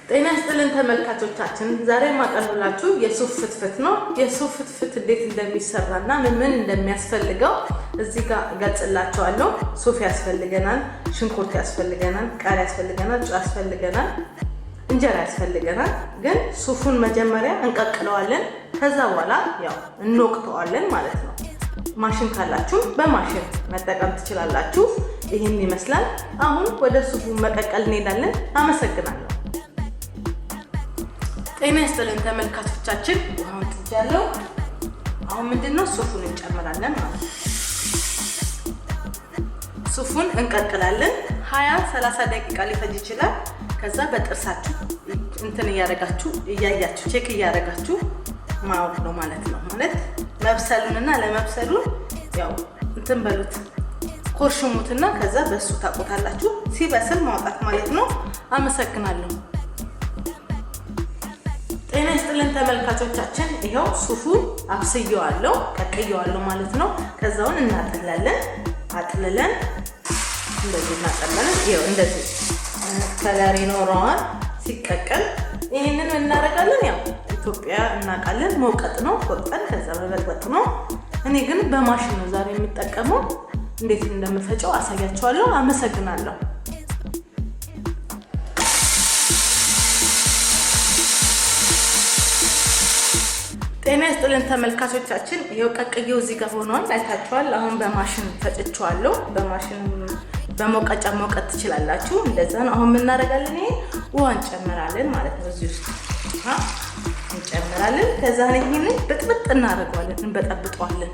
ጤና ይስጥልን ተመልካቾቻችን ዛሬ ማቀርብላችሁ የሱፍ ፍትፍት ነው። የሱፍ ፍትፍት እንዴት እንደሚሰራና ምን እንደሚያስፈልገው እዚህ ጋር ገልጽላችኋለሁ። ሱፍ ያስፈልገናል፣ ሽንኩርት ያስፈልገናል፣ ቃሪያ ያስፈልገናል፣ ጨው ያስፈልገናል፣ እንጀራ ያስፈልገናል። ግን ሱፉን መጀመሪያ እንቀቅለዋለን። ከዛ በኋላ ያው እንወቅተዋለን ማለት ነው። ማሽን ካላችሁ በማሽን መጠቀም ትችላላችሁ። ይሄን ይመስላል። አሁን ወደ ሱፉ መቀቀል እንሄዳለን። አመሰግናለሁ። ጤና ይስጥልን ተመልካቾቻችን ውሃውን ጥጃለሁ። አሁን ምንድነው ሱፉን እንጨምራለን ማለት ነው። ሱፉን እንቀቅላለን። 20-30 ደቂቃ ሊፈጅ ይችላል። ከዛ በጥርሳችሁ እንትን እያደረጋችሁ እያያችሁ ቼክ እያደረጋችሁ ማወቅ ነው ማለት ነው። ማለት መብሰሉንና ለመብሰሉን ያው እንትን በሉት ኮርሽሙትና ከዛ በሱ ታቆታላችሁ። ሲበስል ማውጣት ማለት ነው። አመሰግናለሁ። ጤና ይስጥልን ተመልካቾቻችን ይሄው ሱፉ አብስየዋለሁ ቀቅየዋለሁ ማለት ነው። ከዛውን እናጠላለን። አጥልለን እንደዚህ እናጠላለን። ይሄው እንደዚህ ከለር ይኖረዋል ሲቀቀል። ይሄንን እናደርጋለን። ያው ኢትዮጵያ እናውቃለን መውቀጥ ነው። ቆርጠን ከዛ መበጥበጥ ነው። እኔ ግን በማሽን ነው ዛሬ የሚጠቀመው። እንዴት እንደምፈጨው አሳያችኋለሁ። አመሰግናለሁ። ጤና ይስጥልን ተመልካቾቻችን ይሄው ቀቅዬው እዚህ ጋር ሆኗል። አይታችኋል። አሁን በማሽን ፈጭቼዋለሁ። በማሽን በሞቀጫ መውቀጥ ትችላላችሁ። እንደዛ ነው። አሁን ምን እናደርጋለን? ይሄ ውሃ እንጨምራለን ማለት ነው። እዚህ ውስጥ ውሃ እንጨምራለን። ከዛ ይሄንን ብጥብጥ እናደርገዋለን፣ እንበጠብጠዋለን።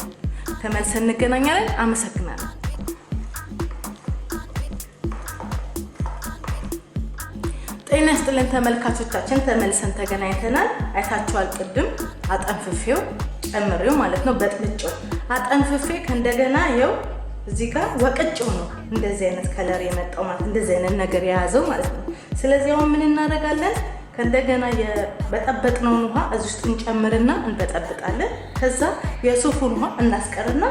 ተመልሰን እንገናኛለን። አመሰግናለሁ። ጤና ይስጥልን ተመልካቾቻችን ተመልሰን ተገናኝተናል። አይታችኋል። ቅድም አጠንፍፌው ጨምሬው ማለት ነው። በጥብጬው አጠንፍፌ ከእንደገና ይኸው እዚህ ጋር ወቅጬው ነው እንደዚህ አይነት ከለር የመጣው ማለት እንደዚህ አይነት ነገር የያዘው ማለት ነው። ስለዚህ አሁን ምን እናደርጋለን? ከእንደገና የበጠበጥነውን ውሃ እዚህ ውስጥ እንጨምርና እንበጠብጣለን። ከዛ የሱፉን ውሃ እናስቀርና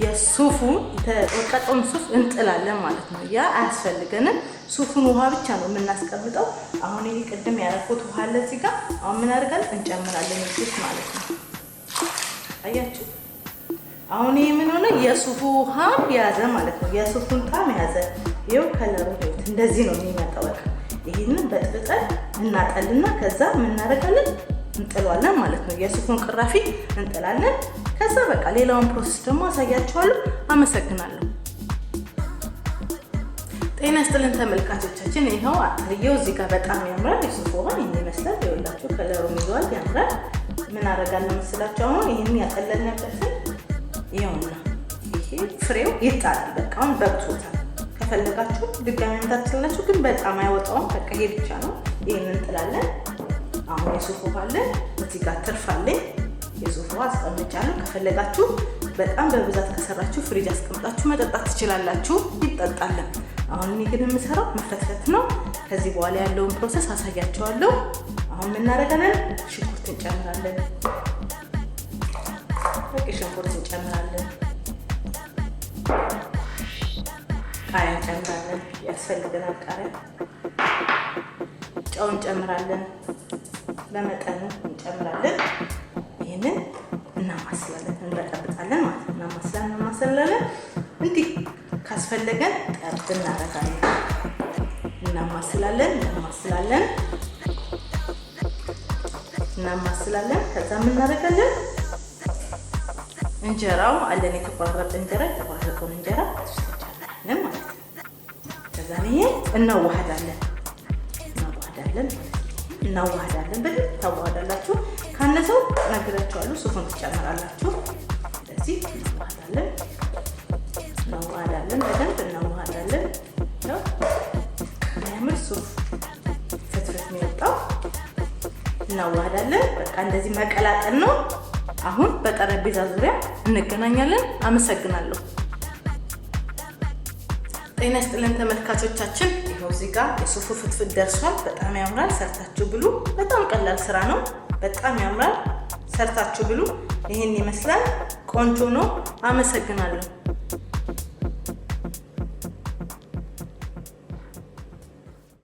የሱፉን የተወቀጠውን ሱፍ እንጥላለን ማለት ነው። ያ አያስፈልገንም። ሱፉን ውሃ ብቻ ነው የምናስቀምጠው። አሁን ይሄ ቅድም ያረኩት ውሃ አለ እዚህ ጋር። አሁን ምን አድርጋለን? እንጨምራለን ሱፍ ማለት ነው። አያችሁ? አሁን ይሄ ምን ሆነ? የሱፉ ውሃ ያዘ ማለት ነው። የሱፉን ጣም ያዘ። ይሄው ከለሩ እንደዚህ ነው የሚመጣው። በቃ ይሄንን በጥብጠን እናጠልና ከዛ ምን እናደርጋለን? እንጥለዋለን ማለት ነው። የሱፉን ቅራፊ እንጥላለን። ከዛ በቃ ሌላውን ፕሮሰስ ደግሞ አሳያችኋለሁ። አመሰግናለሁ። ጤና ይስጥልን ተመልካቾቻችን ይሄው አጥልየው እዚህ ጋር በጣም ያምራል። የሱፉ ውሃ ይሄን ይመስላል። ይኸውላችሁ ከለሩን ይዟል፣ ያምራል። ምን አደርጋለሁ መስላችሁ? አሁን ይሄን ያጠለልንበትን ይኸውና ይሄ ፍሬው ይጣላል። በቃ አሁን በቅቶታል። ከፈለጋችሁ ድጋሚ መታችላችሁ፣ ግን በጣም አይወጣውም። በቃ ይሄ ብቻ ነው። ይሄንን እንጥላለን። አሁን የሱፍ ውሃ አለ እዚህ ጋር ትርፍ አለኝ። የሱፍ ውሃ አስቀምጫለሁ። ከፈለጋችሁ በጣም በብዛት ከሰራችሁ ፍሪጅ አስቀምጣችሁ መጠጣት ትችላላችሁ። ይጠጣል። አሁን እኔ ግን የምሰራው መፈትፈት ነው። ከዚህ በኋላ ያለውን ፕሮሰስ አሳያችኋለሁ። አሁን ምን እናደርጋለን? ሽንኩርት እንጨምራለን። በቃ ሽንኩርት እንጨምራለን። ቃሪያ እንጨምራለን። ያስፈልገናል ቃሪያ። ጨው እንጨምራለን። በመጠኑ እንጨምራለን። ይሄንን እናማስላለን፣ እንበጠብጣለን ማለት ነው። እናማስላለን። እንዲህ ካስፈለገን ጠብ እናደርጋለን። እናማስላለን። ከዛ ምን እናደርጋለን? እንጀራው አለን የተቆራረጠ እንጀራ፣ የተቆራረጠውን እንጀራ እንጨምራለን ማለት ነው። ከዛ ይሄ እናዋህዳለን። በደንብ ታዋህዳላችሁ። ካነሰው ነግራችኋለሁ። ሱፉን ትጨምራላችሁ። እንደዚህ እናዋህዳለን። በደንብ እናዋህዳለን። ያው የሚያምር ሱፍ ፍትፍት ነው የወጣው። እናዋህዳለን። በቃ እንደዚህ መቀላቀል ነው። አሁን በጠረጴዛ ዙሪያ እንገናኛለን። አመሰግናለሁ። ጤና ይስጥልን ተመልካቾቻችን ይሄው እዚህ ጋር የሱፉ ፍትፍት ደርሷል። በጣም ያምራል። ሰርታችሁ ብሉ። በጣም ቀላል ስራ ነው። በጣም ያምራል። ሰርታችሁ ብሉ። ይሄን ይመስላል። ቆንጆ ነው። አመሰግናለሁ።